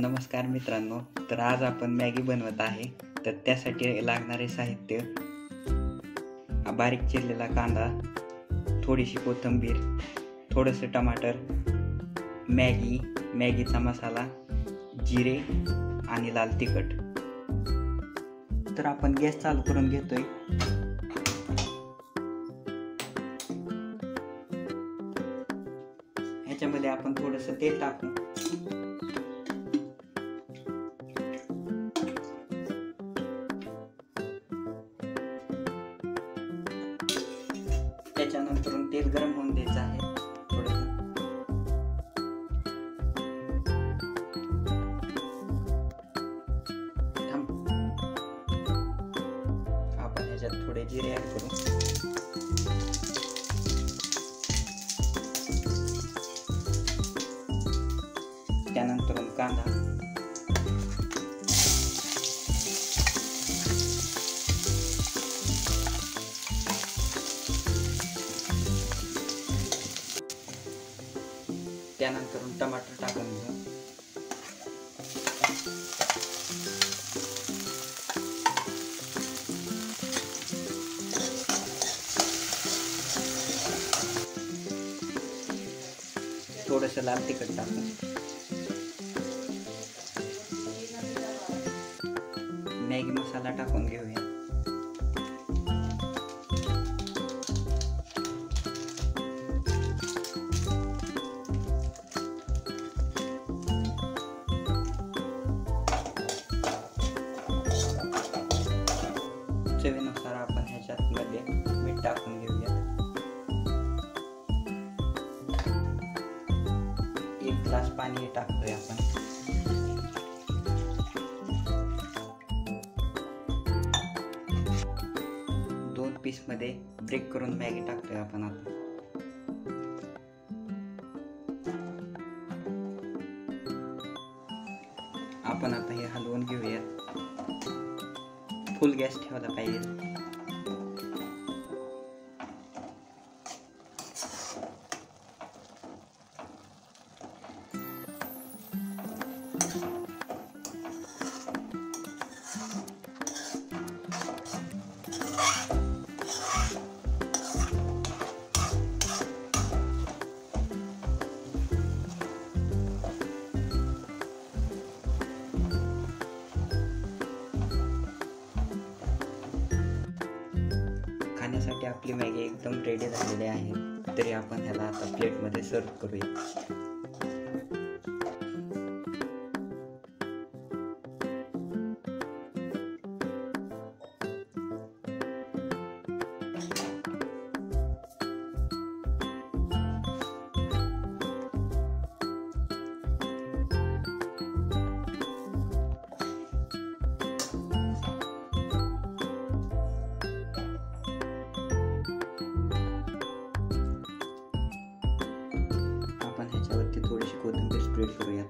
नमस्कार मित्रांनो, तर आज आपण मॅगी बनवत आहे. तर त्यासाठी लागणारे साहित्य: बारीक चिरलेला कांदा, थोडीशी कोथिंबीर, थोडंसं टमाटर, मॅगीचा मसाला, जिरे आणि लाल तिखट. तर आपण गॅस चालू करून घेतोय. ह्याच्यामध्ये आपण थोडंसं तेल टाकू. त्याच्यानंतर तेल गरम होऊन द्यायचं आहे. आपण ह्याच्यात थोडे जिरे ऍड करू. त्यानंतर कांदा, त्यानंतर टमाटर टाकून घेऊ. थोडंसं लाल तिखट टाकू. मॅगी मसाला टाकून घेऊया. चवीनुसार आपण ह्याच्यात मध्ये मीठ टाकून घेऊया. 1 ग्लास पाणी टाकतोय आपण. दोन पीस मध्ये ब्रेक करून मॅगी टाकतोय आपण. आता हे हलवून घेऊया. फुल गॅस ठेवला पाहिजे. खाण्यासाठी आपली मॅगी एकदम रेडी झालेली आहे. तरी आपण ह्याला आता प्लेटमध्ये सर्व करूया. ह्याच्यावरती थोडीशी कोथिंबीर स्प्रेड करूया.